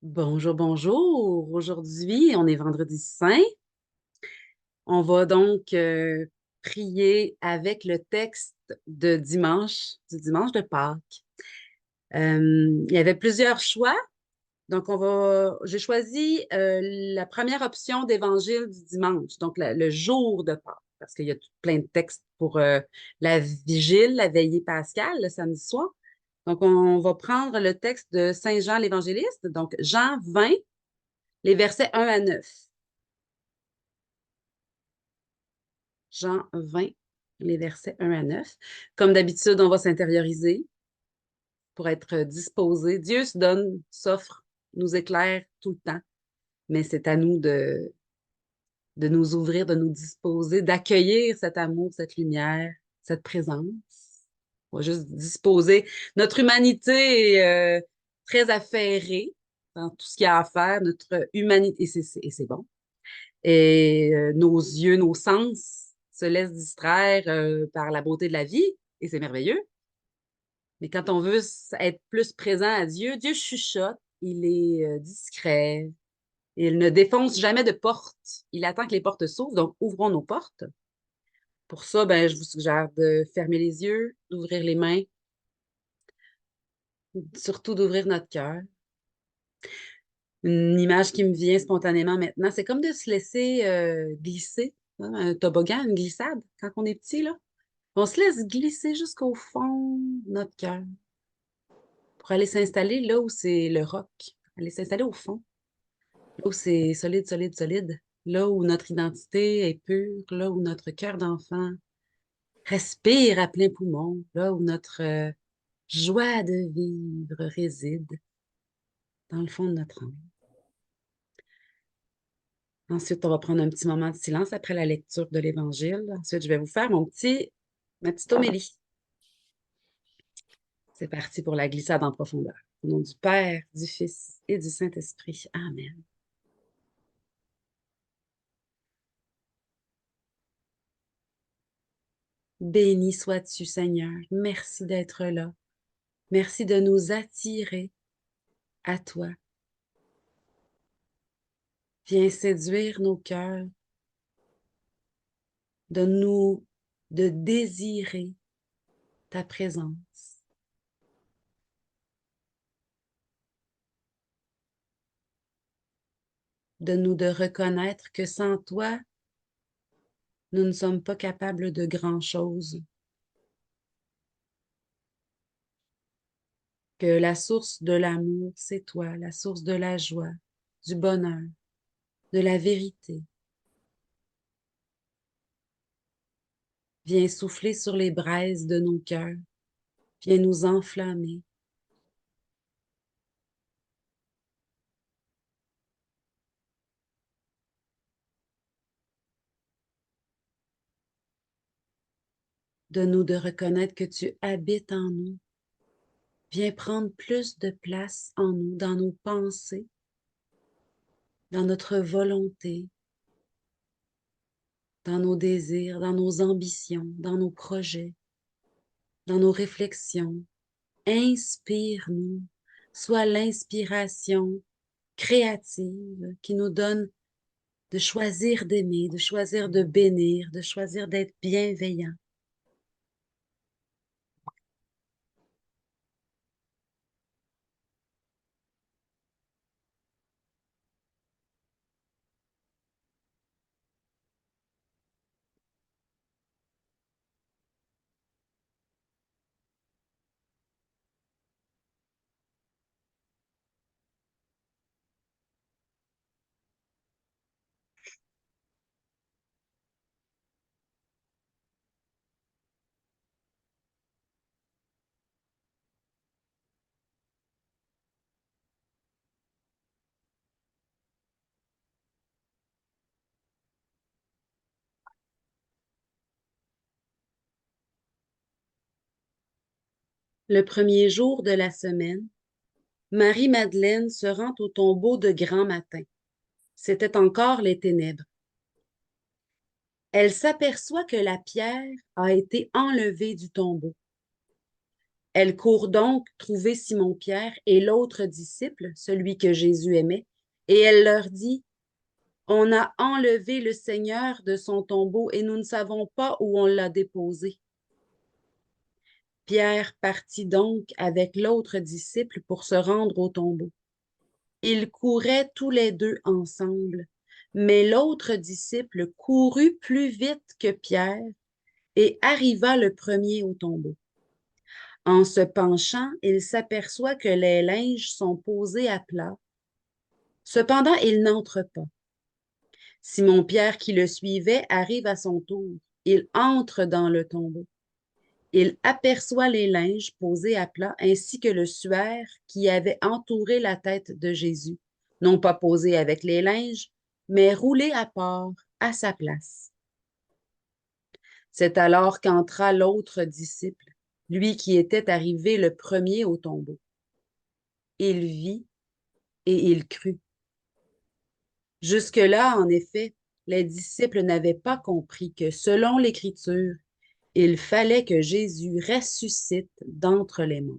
Bonjour, bonjour. Aujourd'hui, on est vendredi saint. On va donc prier avec le texte de dimanche, du dimanche de Pâques. Il y avait plusieurs choix. Donc, j'ai choisi la première option d'évangile du dimanche, donc le jour de Pâques, parce qu'il y a plein de textes pour la vigile, la veillée pascale, le samedi soir. Donc, on va prendre le texte de Saint Jean l'Évangéliste, donc Jean 20, les versets 1 à 9. Jean 20, les versets 1 à 9. Comme d'habitude, on va s'intérioriser pour être disposé. Dieu se donne, s'offre, nous éclaire tout le temps, mais c'est à nous de nous ouvrir, de nous disposer, d'accueillir cet amour, cette lumière, cette présence. On va juste disposer. Notre humanité est très affairée dans tout ce qu'il y a à faire. Notre humanité, et c'est bon. Et nos yeux, nos sens se laissent distraire par la beauté de la vie, et c'est merveilleux. Mais quand on veut être plus présent à Dieu, Dieu chuchote, il est discret, il ne défonce jamais de porte. Il attend que les portes s'ouvrent, donc ouvrons nos portes. Pour ça, ben, je vous suggère de fermer les yeux, d'ouvrir les mains, surtout d'ouvrir notre cœur. Une image qui me vient spontanément maintenant, c'est comme de se laisser glisser, hein, un toboggan, une glissade, quand on est petit, là. On se laisse glisser jusqu'au fond de notre cœur pour aller s'installer là où c'est le roc, aller s'installer au fond, là où c'est solide, solide, solide, là où notre identité est pure, là où notre cœur d'enfant respire à plein poumon, là où notre joie de vivre réside dans le fond de notre âme. Ensuite, on va prendre un petit moment de silence après la lecture de l'Évangile. Ensuite, je vais vous faire ma petite homélie. C'est parti pour la glissade en profondeur. Au nom du Père, du Fils et du Saint-Esprit. Amen. Béni sois-tu, Seigneur. Merci d'être là. Merci de nous attirer à toi. Viens séduire nos cœurs, de désirer ta présence. De reconnaître que sans toi, nous ne sommes pas capables de grand-chose. Que la source de l'amour, c'est toi, la source de la joie, du bonheur, de la vérité. Viens souffler sur les braises de nos cœurs, viens nous enflammer. Donne-nous de reconnaître que tu habites en nous. Viens prendre plus de place en nous, dans nos pensées, dans notre volonté, dans nos désirs, dans nos ambitions, dans nos projets, dans nos réflexions. Inspire-nous, sois l'inspiration créative qui nous donne de choisir d'aimer, de choisir de bénir, de choisir d'être bienveillant. Le premier jour de la semaine, Marie-Madeleine se rend au tombeau de grand matin. C'était encore les ténèbres. Elle s'aperçoit que la pierre a été enlevée du tombeau. Elle court donc trouver Simon-Pierre et l'autre disciple, celui que Jésus aimait, et elle leur dit, on a enlevé le Seigneur de son tombeau et nous ne savons pas où on l'a déposé. Pierre partit donc avec l'autre disciple pour se rendre au tombeau. Ils couraient tous les deux ensemble, mais l'autre disciple courut plus vite que Pierre et arriva le premier au tombeau. En se penchant, il s'aperçoit que les linges sont posés à plat. Cependant, il n'entre pas. Simon-Pierre, qui le suivait, arrive à son tour. Il entre dans le tombeau. Il aperçoit les linges posés à plat ainsi que le suaire qui avait entouré la tête de Jésus, non pas posé avec les linges, mais roulé à part à sa place. C'est alors qu'entra l'autre disciple, lui qui était arrivé le premier au tombeau. Il vit et il crut. Jusque-là, en effet, les disciples n'avaient pas compris que, selon l'Écriture, il fallait que Jésus ressuscite d'entre les morts.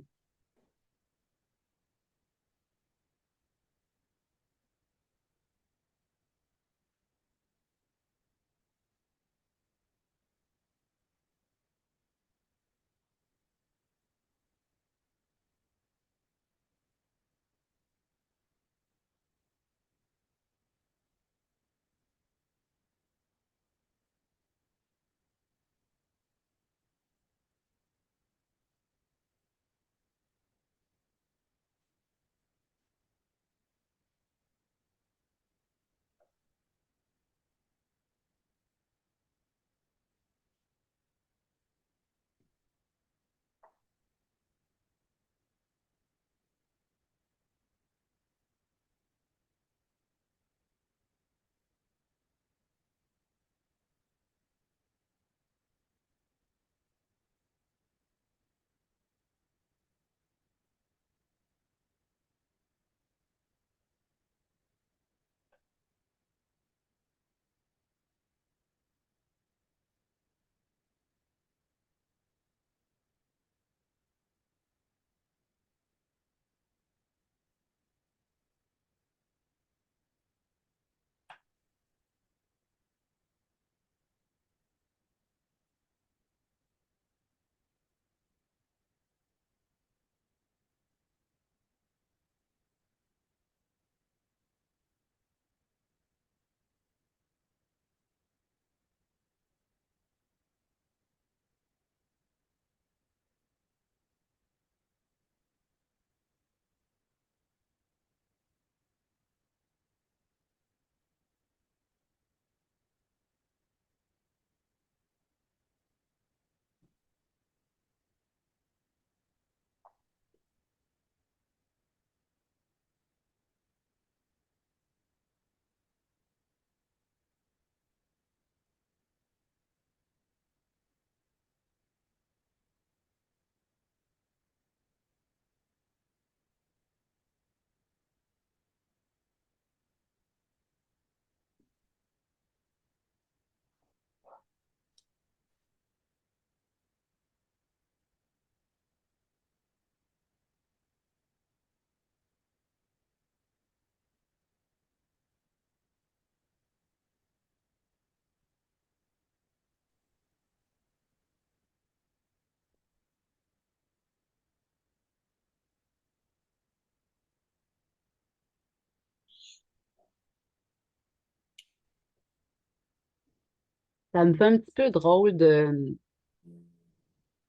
Ça me fait un petit peu drôle de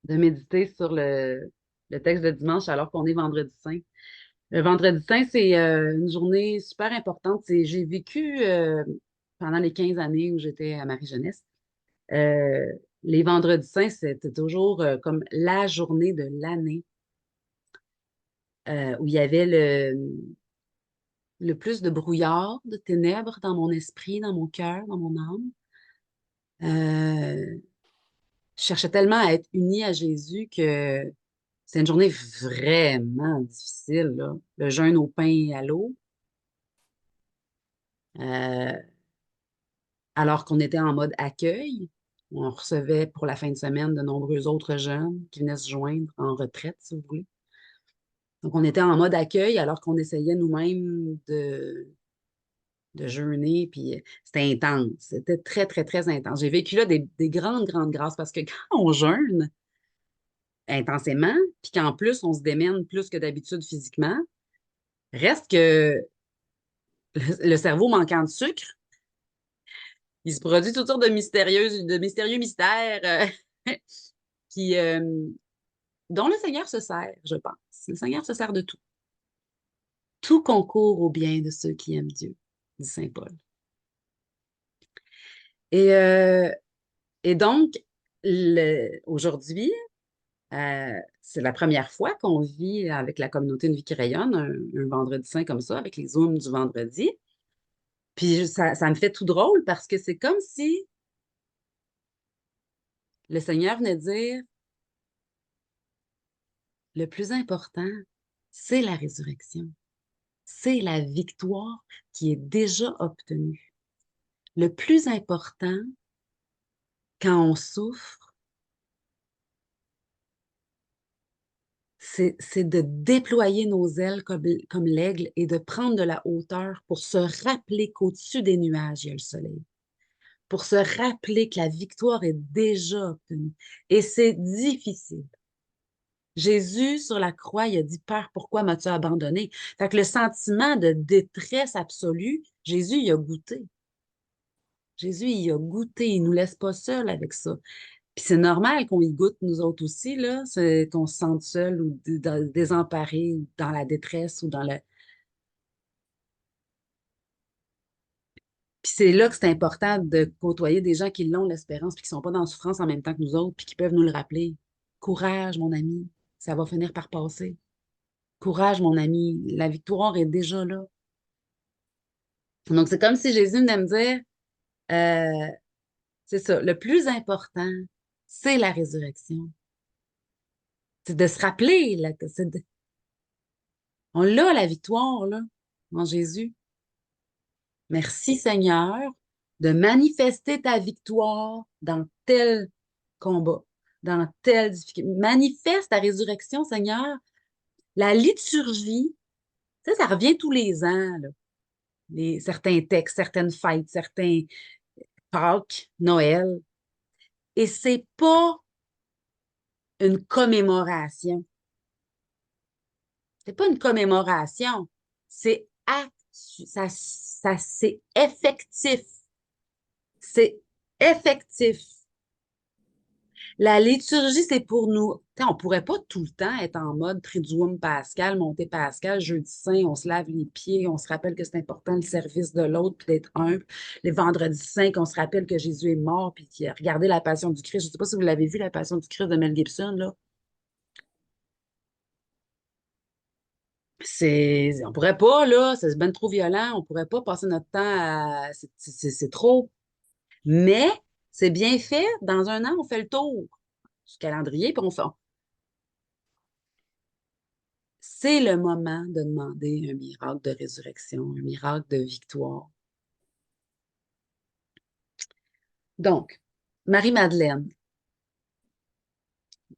méditer sur le texte de dimanche alors qu'on est vendredi saint. Le vendredi saint, c'est une journée super importante. J'ai vécu pendant les 15 années où j'étais à Marie-Jeunesse. euh, les vendredis saints, c'était toujours comme la journée de l'année où il y avait le plus de brouillard, de ténèbres dans mon esprit, dans mon cœur, dans mon âme. Je cherchais tellement à être unie à Jésus que c'est une journée vraiment difficile, là. Le jeûne au pain et à l'eau, euh, alors qu'on était en mode accueil. On recevait pour la fin de semaine de nombreux autres jeunes qui venaient se joindre en retraite, si vous voulez. Donc, on était en mode accueil alors qu'on essayait nous-mêmes de jeûner, puis c'était intense. C'était très, très, très intense. J'ai vécu là des grandes, grandes grâces parce que quand on jeûne intensément, puis qu'en plus, on se démène plus que d'habitude physiquement, reste que le cerveau manquant de sucre, il se produit toutes sortes de mystérieux mystères qui, dont le Seigneur se sert, je pense. Le Seigneur se sert de tout. Tout concourt au bien de ceux qui aiment Dieu, dit Saint Paul. Et, euh, et donc, aujourd'hui, c'est la première fois qu'on vit avec la communauté Une vie qui rayonne, un vendredi saint comme ça, avec les Zooms du vendredi. Puis ça me fait tout drôle parce que c'est comme si le Seigneur venait dire, le plus important, c'est la résurrection. C'est la victoire qui est déjà obtenue. Le plus important, quand on souffre, c'est de déployer nos ailes comme l'aigle et de prendre de la hauteur pour se rappeler qu'au-dessus des nuages, il y a le soleil. Pour se rappeler que la victoire est déjà obtenue. Et c'est difficile. Jésus, sur la croix, il a dit, Père, pourquoi m'as-tu abandonné? Fait que le sentiment de détresse absolue, Jésus, il a goûté. Jésus, il a goûté. Il ne nous laisse pas seuls avec ça. Puis c'est normal qu'on y goûte, nous autres aussi, là. C'est qu'on se sente seul ou désemparé ou dans la détresse ou dans le. Puis c'est là que c'est important de côtoyer des gens qui l'ont, l'espérance, puis qui ne sont pas dans la souffrance en même temps que nous autres, puis qui peuvent nous le rappeler. Courage, mon ami, ça va finir par passer. Courage, mon ami, la victoire est déjà là. Donc, c'est comme si Jésus venait me dire, euh, c'est ça, le plus important, c'est la résurrection. C'est de se rappeler, là, on l'a, la victoire, là, en Jésus. Merci, Seigneur, de manifester ta victoire dans tel combat, dans telle difficulté. Manifeste ta résurrection, Seigneur. La liturgie, ça revient tous les ans, là. Certains textes, certaines fêtes, certains Pâques, Noël. Et c'est pas une commémoration. C'est pas une commémoration. C'est c'est effectif. C'est effectif. La liturgie, c'est pour nous. On ne pourrait pas tout le temps être en mode Triduum Pascal, Montée Pascal, Jeudi Saint, on se lave les pieds, on se rappelle que c'est important le service de l'autre, puis d'être humble. Les vendredis saints, qu'on se rappelle que Jésus est mort, puis qu'il a regardé la Passion du Christ. Je ne sais pas si vous l'avez vu, la Passion du Christ de Mel Gibson, là. On pourrait pas, là, c'est bien trop violent, on pourrait pas passer notre temps à. C'est trop. Mais c'est bien fait. Dans un an, on fait le tour du calendrier, puis on fait. C'est le moment de demander un miracle de résurrection, un miracle de victoire. Donc, Marie-Madeleine.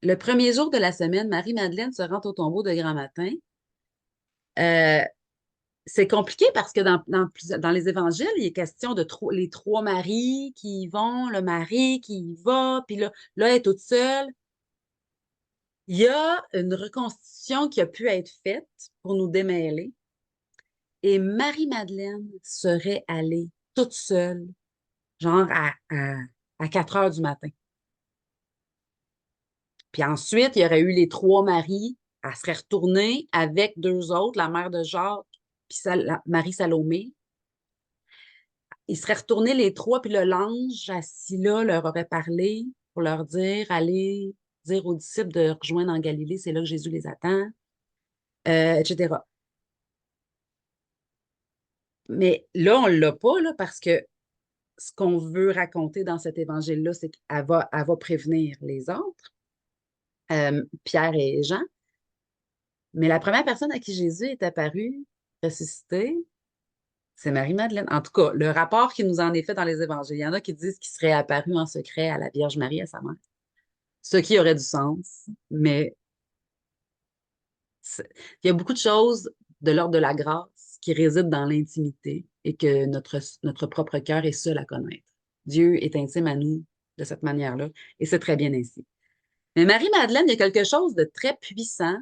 Le premier jour de la semaine, Marie-Madeleine se rend au tombeau de grand matin. Euh, c'est compliqué parce que dans les évangiles, il est question de les trois maris qui y vont, le mari qui y va, puis là, elle est toute seule. Il y a une reconstitution qui a pu être faite pour nous démêler. Et Marie-Madeleine serait allée toute seule, genre à 4 heures du matin. Puis ensuite, il y aurait eu les trois maris. Elle serait retournée avec deux autres, la mère de Jacques, puis Marie-Salomé. Ils seraient retournés les trois, puis le l'ange assis là leur aurait parlé pour leur dire, allez dire aux disciples de rejoindre en Galilée, c'est là que Jésus les attend, etc. Mais là, on ne l'a pas, là, parce que ce qu'on veut raconter dans cet évangile-là, c'est elle va prévenir les autres, Pierre et Jean. Mais la première personne à qui Jésus est apparu, ressuscité, C'est Marie-Madeleine. En tout cas, le rapport qui nous en est fait dans les évangiles, il y en a qui disent qu'il serait apparu en secret à la Vierge Marie, à sa mère, ce qui aurait du sens, mais il y a beaucoup de choses de l'ordre de la grâce qui résident dans l'intimité et que notre propre cœur est seul à connaître. Dieu est intime à nous de cette manière-là et c'est très bien ainsi. Mais Marie-Madeleine, il y a quelque chose de très puissant,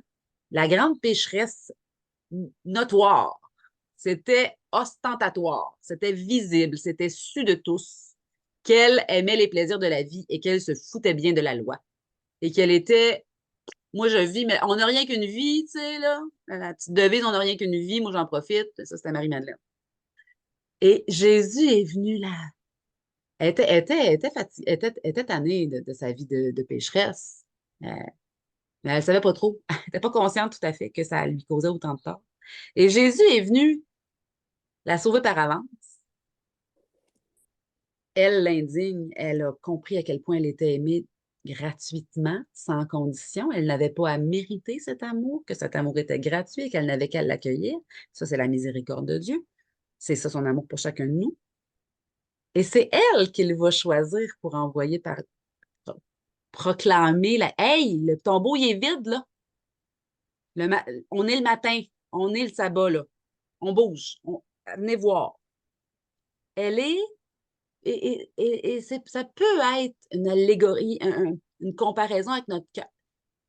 la grande pécheresse notoire. C'était ostentatoire, c'était visible, c'était su de tous qu'elle aimait les plaisirs de la vie et qu'elle se foutait bien de la loi. Et qu'elle était, moi je vis, mais on n'a rien qu'une vie, tu sais, là. La petite devise, on n'a rien qu'une vie, moi j'en profite. Ça, c'était Marie-Madeleine. Et Jésus est venu là. Elle était tannée de sa vie de pécheresse. Euh, mais elle ne savait pas trop. Elle n'était pas consciente tout à fait que ça lui causait autant de tort. Et Jésus est venu la sauver par avance. Elle, l'indigne, elle a compris à quel point elle était aimée gratuitement, sans condition. Elle n'avait pas à mériter cet amour, que cet amour était gratuit et qu'elle n'avait qu'à l'accueillir. Ça, c'est la miséricorde de Dieu. C'est ça son amour pour chacun de nous. Et c'est elle qu'il va choisir pour envoyer par proclamer la Hey, le tombeau il est vide, là. On est le matin, on est le sabbat, là. On bouge. Venez voir. Elle est et ça peut être une allégorie, une comparaison avec notre cœur.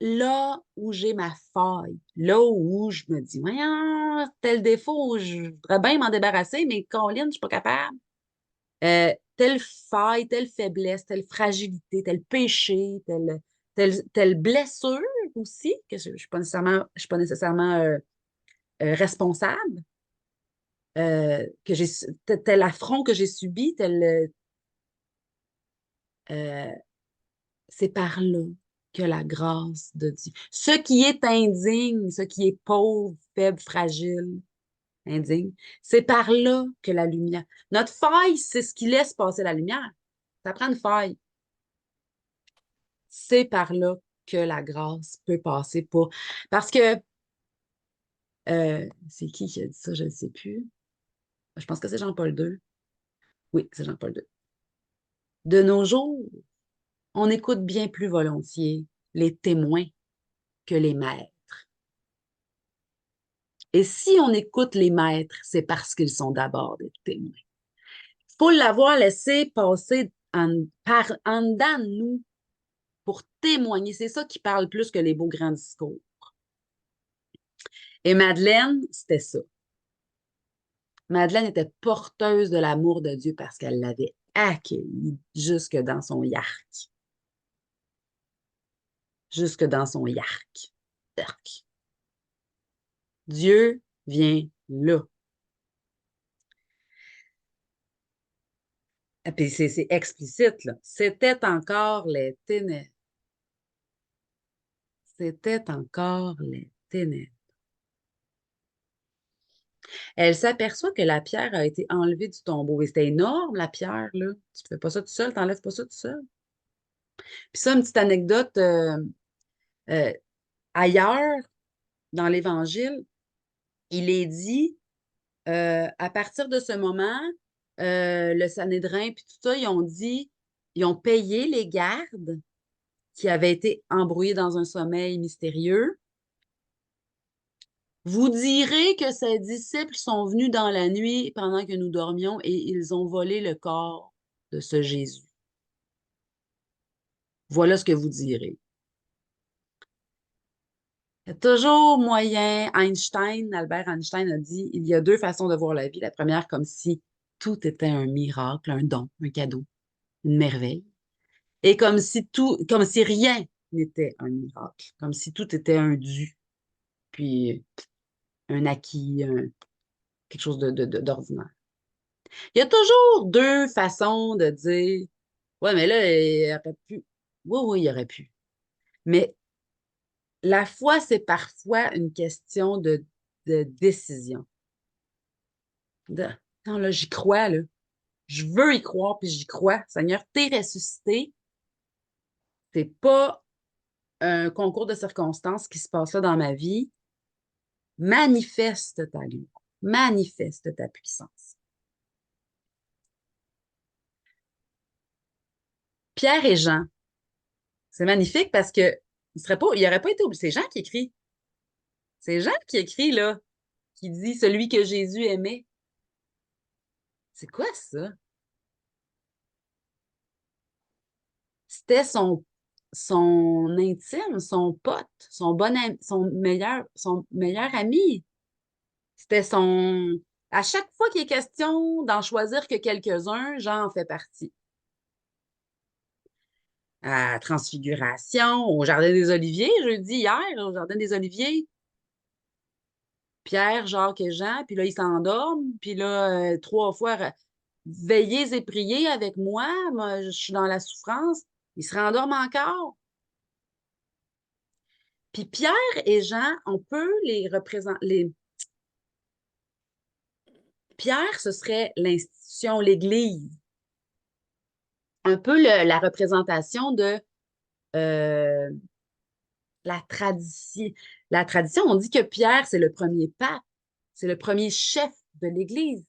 Là où j'ai ma faille, là où je me dis, voyons, tel défaut, je voudrais bien m'en débarrasser, mais Colin, je suis pas capable. Telle faille, telle faiblesse, telle fragilité, tel péché, telle blessure aussi, que je ne suis pas nécessairement responsable, tel affront que j'ai subi, euh, c'est par là que la grâce de Dieu. Ce qui est indigne, ce qui est pauvre, faible, fragile, indigne, c'est par là que la lumière. Notre faille, c'est ce qui laisse passer la lumière. Ça prend une faille. C'est par là que la grâce peut passer pour. Parce que, c'est qui a dit ça? Je ne sais plus. Je pense que c'est Jean-Paul II. Oui, c'est Jean-Paul II. De nos jours, on écoute bien plus volontiers les témoins que les maîtres. Et si on écoute les maîtres, c'est parce qu'ils sont d'abord des témoins. Il faut l'avoir laissé passer en dedans de nous pour témoigner. C'est ça qui parle plus que les beaux grands discours. Et Madeleine, c'était ça. Madeleine était porteuse de l'amour de Dieu parce qu'elle l'avait accueilli jusque dans son yark. Jusque dans son yark. Yark. Dieu vient là. Et puis c'est explicite, là. C'était encore les ténèbres. C'était encore les ténèbres. Elle s'aperçoit que la pierre a été enlevée du tombeau. Et c'était énorme, la pierre, là. Tu ne fais pas ça tout seul, tu n'enlèves pas ça tout seul. Puis ça, une petite anecdote, euh, ailleurs, dans l'Évangile, il est dit, à partir de ce moment, le Sanhédrin, puis tout ça, ils ont dit, ils ont payé les gardes qui avaient été embrouillés dans un sommeil mystérieux. Vous direz que ses disciples sont venus dans la nuit pendant que nous dormions et ils ont volé le corps de ce Jésus. Voilà ce que vous direz. Il y a toujours moyen. Albert Einstein a dit, il y a deux façons de voir la vie. La première, comme si tout était un miracle, un don, un cadeau, une merveille. Et comme si rien n'était un miracle, comme si tout était un dû, puis un acquis, quelque chose d'ordinaire. Il y a toujours deux façons de dire, ouais, mais là, il aurait pu. Oui, oui, il aurait pu. Mais la foi, c'est parfois une question de décision. De, non, là, j'y crois, là. Je veux y croire, puis j'y crois. Seigneur, t'es ressuscité. C'est pas un concours de circonstances qui se passe là dans ma vie. Manifeste ta lumière. manifeste ta puissance. Pierre et Jean, c'est magnifique parce que il n'aurait pas été obligé. C'est Jean qui écrit. C'est Jean qui écrit, là, qui dit celui que Jésus aimait. C'est quoi ça? C'était son intime, son pote, son meilleur ami. C'était son. À chaque fois qu'il est question d'en choisir que quelques-uns, Jean en fait partie. À Transfiguration, au Jardin des Oliviers, jeudi, hier, au Jardin des Oliviers. Pierre, Jacques et Jean, puis là, ils s'endorment, puis là, 3 fois, veillez et priez avec moi, moi, je suis dans la souffrance. Ils se rendorment encore. Puis Pierre et Jean, on peut les représenter. Pierre, ce serait l'institution, l'Église. Un peu la représentation de euh, la tradition. La tradition, on dit que Pierre, c'est le premier pape, c'est le premier chef de l'Église.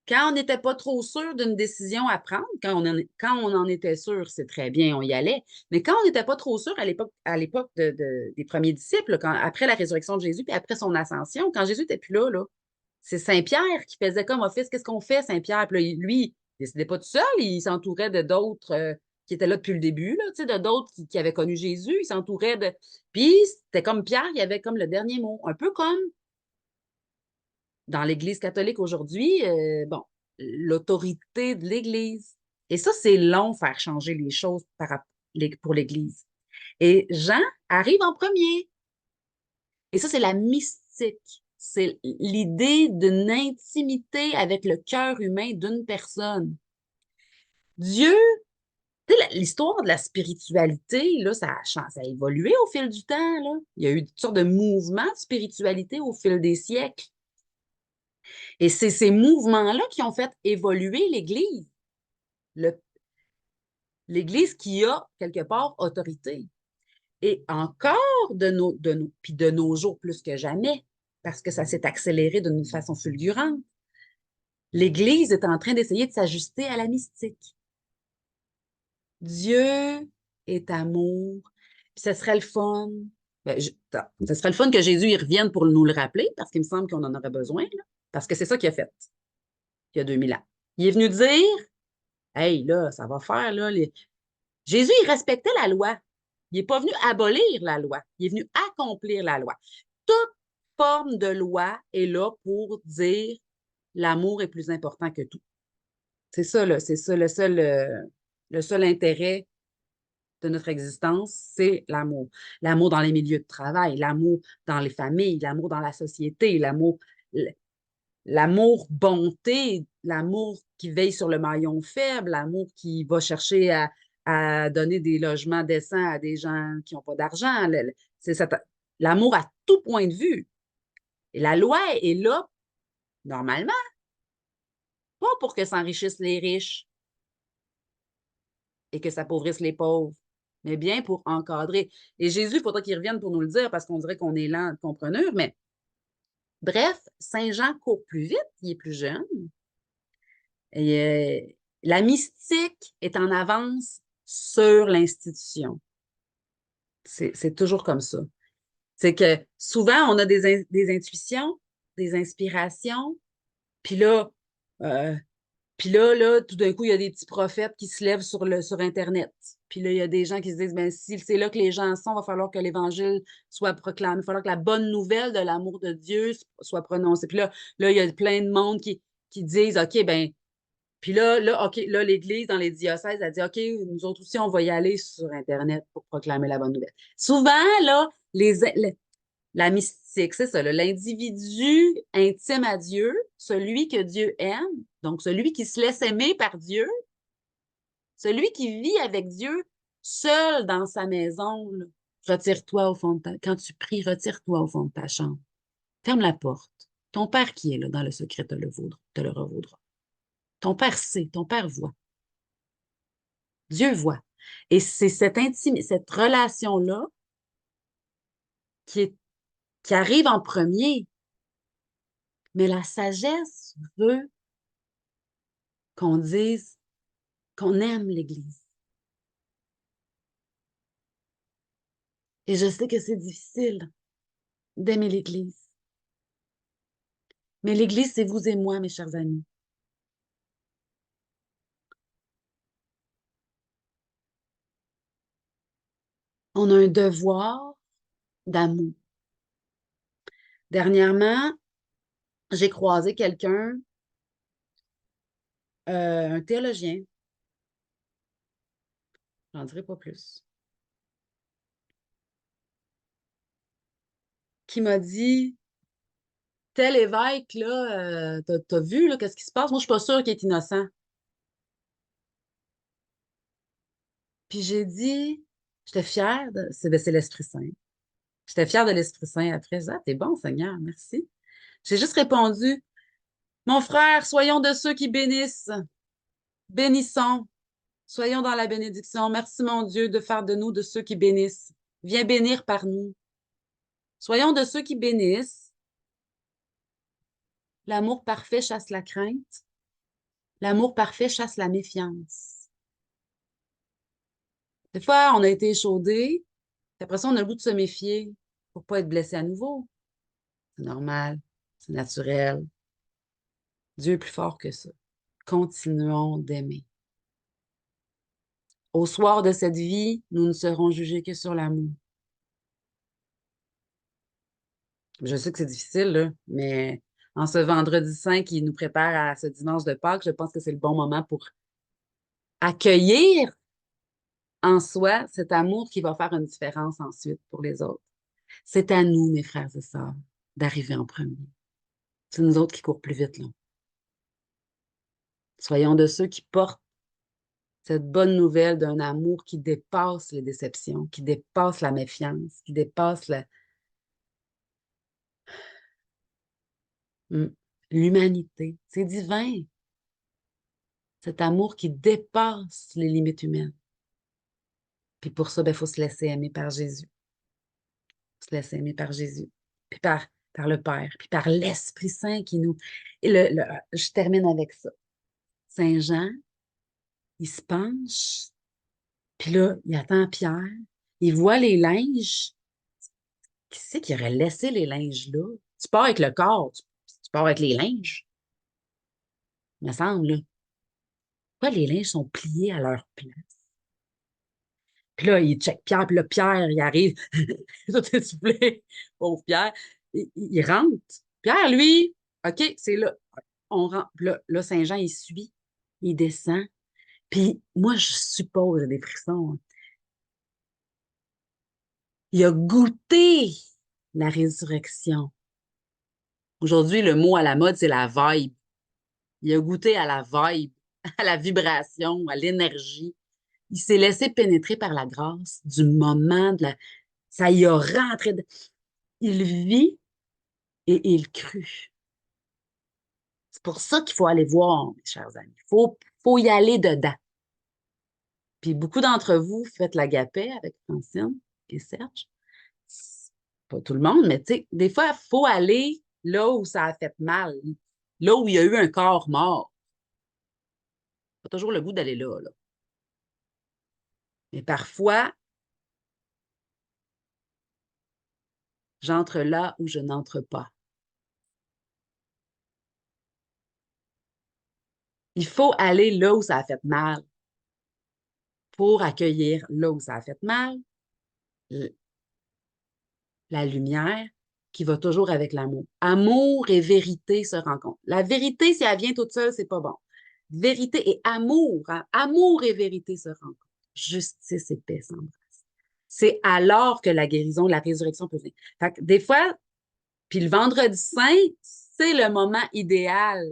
Quand on n'était pas trop sûr d'une décision à prendre, quand on en était sûr, c'est très bien, on y allait. Mais quand on n'était pas trop sûr à l'époque des premiers disciples, après la résurrection de Jésus, puis après son ascension, quand Jésus n'était plus là, c'est Saint-Pierre qui faisait comme office. Qu'est-ce qu'on fait, Saint-Pierre? Puis là, lui, il ne décidait pas tout seul, il s'entourait de d'autres qui étaient là depuis le début, là, tu sais, de d'autres qui avaient connu Jésus. Il s'entourait de. Puis c'était comme Pierre, il avait comme le dernier mot. Un peu comme dans l'Église catholique aujourd'hui, bon, l'autorité de l'Église. Et ça, c'est long faire changer les choses pour l'Église. Et Jean arrive en premier. Et ça, c'est la mystique. C'est l'idée d'une intimité avec le cœur humain d'une personne. Dieu, tu sais, l'histoire de la spiritualité, là, ça a évolué au fil du temps, là. Il y a eu toutes sortes de mouvements de spiritualité au fil des siècles. Et c'est ces mouvements-là qui ont fait évoluer l'Église. L'Église qui a, quelque part, autorité. Et encore puis de nos jours plus que jamais, parce que ça s'est accéléré d'une façon fulgurante, l'Église est en train d'essayer de s'ajuster à la mystique. Dieu est amour. Puis ce serait le fun. Ce serait le fun que Jésus y revienne pour nous le rappeler, parce qu'il me semble qu'on en aurait besoin, là, parce que c'est ça qu'il a fait il y a 2000 ans. Il est venu dire, hey, là, ça va faire, là. Jésus, il respectait la loi. Il n'est pas venu abolir la loi. Il est venu accomplir la loi. Toute forme de loi est là pour dire l'amour est plus important que tout. C'est ça, là, c'est ça le seul intérêt de notre existence, c'est l'amour. L'amour dans les milieux de travail, l'amour dans les familles, l'amour dans la société, l'amour bonté, l'amour qui veille sur le maillon faible, l'amour qui va chercher à donner des logements décents à des gens qui n'ont pas d'argent. L'amour à tout point de vue. Et la loi est là, normalement, pas pour que s'enrichissent les riches et que s'appauvrissent les pauvres, mais bien pour encadrer. Et Jésus, il faudra qu'il revienne pour nous le dire parce qu'on dirait qu'on est lent de compreneur, mais bref, Saint Jean court plus vite, il est plus jeune. Et la mystique est en avance sur l'institution. C'est toujours comme ça. C'est que souvent, on a des intuitions, des inspirations, puis là, euh, là, tout d'un coup, il y a des petits prophètes qui se lèvent sur Internet. Puis là, il y a des gens qui se disent, ben, si c'est là que les gens sont, il va falloir que l'Évangile soit proclamé. Il va falloir que la bonne nouvelle de l'amour de Dieu soit prononcée. Puis là, il y a plein de monde qui disent, OK, ben, puis OK, là, l'Église, dans les diocèses, a dit, OK, nous autres aussi, on va y aller sur Internet pour proclamer la bonne nouvelle. Souvent, là, la mystique, c'est ça, l'individu intime à Dieu, celui que Dieu aime, donc celui qui se laisse aimer par Dieu, celui qui vit avec Dieu seul dans sa maison, là. Retire-toi au fond de quand tu pries, retire-toi au fond de ta chambre. Ferme la porte. Ton Père qui est là dans le secret te le revaudra. Ton Père sait, ton Père voit. Dieu voit. Et c'est cette relation-là qui arrive en premier. Mais la sagesse veut qu'on dise qu'on aime l'Église. Et je sais que c'est difficile d'aimer l'Église. Mais l'Église, c'est vous et moi, mes chers amis. On a un devoir d'amour. Dernièrement, j'ai croisé quelqu'un, un théologien, j'en dirai pas plus, qui m'a dit, tel évêque, là, t'as vu, là, qu'est-ce qui se passe? Moi, je suis pas sûre qu'il est innocent. Puis j'ai dit, j'étais fière c'est l'Esprit Saint. J'étais fière de l'Esprit Saint après. Ah, t'es bon, Seigneur, merci. J'ai juste répondu, mon frère, soyons de ceux qui bénissent. Bénissons. Soyons dans la bénédiction. Merci, mon Dieu, de faire de nous de ceux qui bénissent. Viens bénir par nous. Soyons de ceux qui bénissent. L'amour parfait chasse la crainte. L'amour parfait chasse la méfiance. Des fois, on a été échaudé, puis après ça, on a le goût de se méfier pour ne pas être blessé à nouveau. C'est normal, c'est naturel. Dieu est plus fort que ça. Continuons d'aimer. Au soir de cette vie, nous ne serons jugés que sur l'amour. Je sais que c'est difficile, là, mais en ce vendredi saint qui nous prépare à ce dimanche de Pâques, je pense que c'est le bon moment pour accueillir en soi cet amour qui va faire une différence ensuite pour les autres. C'est à nous, mes frères et sœurs, d'arriver en premier. C'est nous autres qui courent plus vite, là. Soyons de ceux qui portent cette bonne nouvelle d'un amour qui dépasse les déceptions, qui dépasse la méfiance, qui dépasse hmm, l'humanité. C'est divin, cet amour qui dépasse les limites humaines. Puis pour ça, il faut se laisser aimer par Jésus. Se laisser aimer par Jésus. Puis par le Père, puis par l'Esprit Saint qui nous... Et je termine avec ça. Saint Jean, il se penche, puis là, il attend Pierre, il voit les linges. Qui c'est qui aurait laissé les linges là? Tu pars avec le corps, tu pars avec les linges, il me semble, là. Pourquoi les linges sont pliés à leur place? Puis là, il check Pierre, puis là, Pierre, il arrive, tout essoufflé, pauvre Pierre. Il rentre. Pierre, lui, OK, c'est là. On rentre. Puis là, Saint-Jean, il suit, il descend. Puis moi, je suppose, j'ai des frissons, hein. Il a goûté la résurrection. Aujourd'hui, le mot à la mode, c'est la vibe. Il a goûté à la vibe, à la vibration, à l'énergie. Il s'est laissé pénétrer par la grâce du moment de la... Ça y a rentré. Il vit et il crut. C'est pour ça qu'il faut aller voir, mes chers amis. Faut y aller dedans. Puis beaucoup d'entre vous faites l'agapé avec Francine et Serge. Pas tout le monde, mais tu sais, des fois, il faut aller là où ça a fait mal, là où il y a eu un corps mort. Pas toujours le goût d'aller là, là. Mais parfois, j'entre là où je n'entre pas. Il faut aller là où ça a fait mal pour accueillir là où ça a fait mal, la lumière qui va toujours avec l'amour. Amour et vérité se rencontrent. La vérité, si elle vient toute seule, c'est pas bon. Vérité et amour, hein? Amour et vérité se rencontrent. Justice et paix s'embrassent. C'est alors que la guérison, la résurrection peut venir. Fait que des fois, puis le vendredi saint, c'est le moment idéal.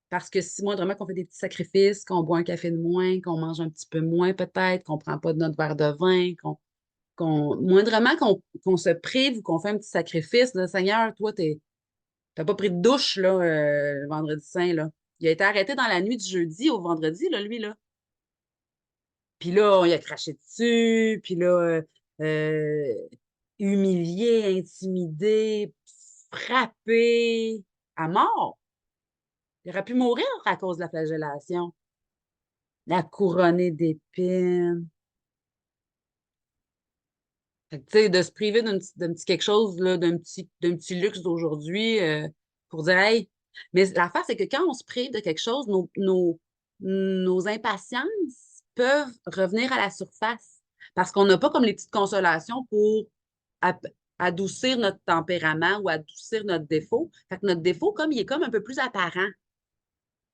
Parce que si moindrement qu'on fait des petits sacrifices, qu'on boit un café de moins, qu'on mange un petit peu moins peut-être, qu'on ne prend pas de notre verre de vin, moindrement qu'on se prive ou qu'on fait un petit sacrifice, là, Seigneur, toi, t'as pas pris de douche là, le vendredi saint, là. Il a été arrêté dans la nuit du jeudi au vendredi, là, lui, là. Puis là, on lui a craché dessus, puis là, humilié, intimidé, frappé, à mort. Il aurait pu mourir à cause de la flagellation. La couronnée d'épines. Fait que, tu sais, de se priver d'un petit quelque chose, là, d'un petit luxe d'aujourd'hui pour dire, hey, mais l'affaire, c'est que quand on se prive de quelque chose, nos impatiences peuvent revenir à la surface parce qu'on n'a pas comme les petites consolations pour ap- adoucir notre tempérament ou adoucir notre défaut. Fait que notre défaut, comme il est comme un peu plus apparent.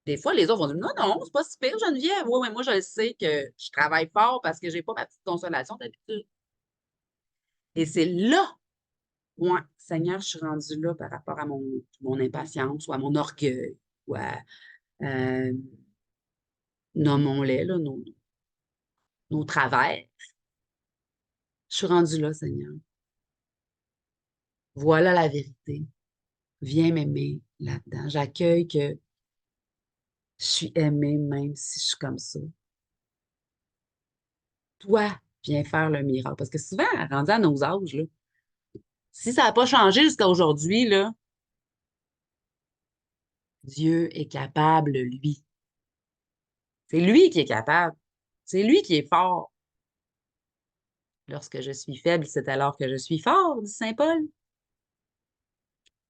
Des fois, les autres vont dire, non, non, c'est pas si pire, Geneviève. Oui, oui, moi, je le sais que je travaille fort parce que j'ai pas ma petite consolation d'habitude. Et c'est là. Ouais, Seigneur, je suis rendue là par rapport à mon impatience ou à mon orgueil ou à, euh, nommons-les, là, nos travers. Je suis rendue là, Seigneur. Voilà la vérité. Viens m'aimer là-dedans. J'accueille que je suis aimée même si je suis comme ça. Toi, viens faire le miracle. Parce que souvent, rendu à nos âges, là, si ça n'a pas changé jusqu'à aujourd'hui, là, Dieu est capable, lui. C'est lui qui est capable. C'est lui qui est fort. Lorsque je suis faible, c'est alors que je suis fort, dit Saint Paul.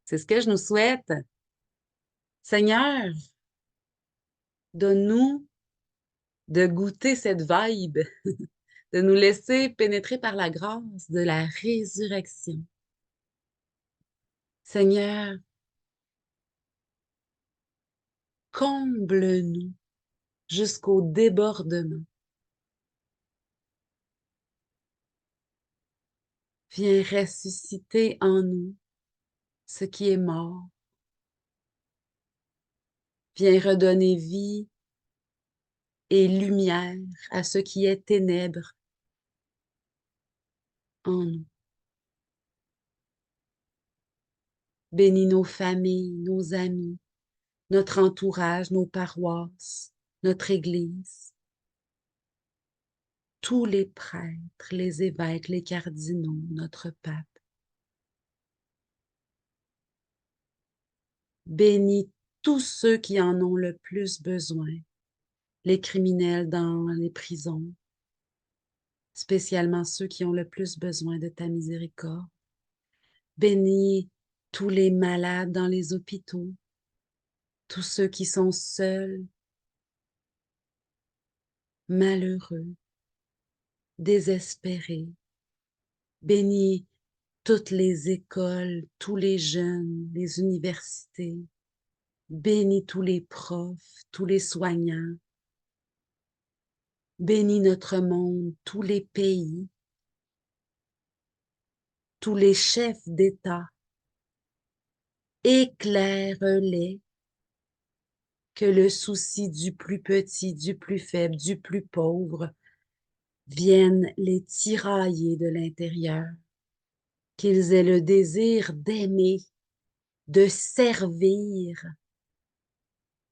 C'est ce que je nous souhaite. Seigneur, donne-nous de goûter cette vibe, de nous laisser pénétrer par la grâce de la résurrection. Seigneur, comble-nous jusqu'au débordement. Viens ressusciter en nous ce qui est mort. Viens redonner vie et lumière à ce qui est ténèbres en nous. Bénis nos familles, nos amis, notre entourage, nos paroisses, notre Église, tous les prêtres, les évêques, les cardinaux, notre pape. Bénis tous ceux qui en ont le plus besoin, les criminels dans les prisons, spécialement ceux qui ont le plus besoin de ta miséricorde. Bénis tous les malades dans les hôpitaux, tous ceux qui sont seuls, malheureux, désespérés. Bénis toutes les écoles, tous les jeunes, les universités. Bénis tous les profs, tous les soignants. Bénis notre monde, tous les pays, tous les chefs d'État. Éclaire-les, que le souci du plus petit, du plus faible, du plus pauvre vienne les tirailler de l'intérieur, qu'ils aient le désir d'aimer, de servir.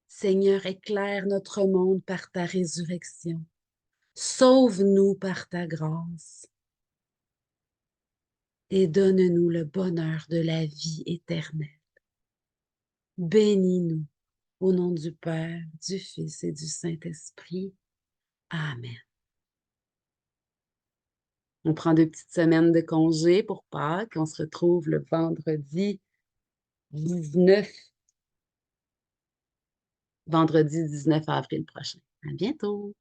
Seigneur, éclaire notre monde par ta résurrection. Sauve-nous par ta grâce et donne-nous le bonheur de la vie éternelle. Bénis-nous au nom du Père, du Fils et du Saint-Esprit. Amen. On prend 2 petites semaines de congé pour Pâques. On se retrouve le vendredi 19, vendredi 19 avril prochain. À bientôt!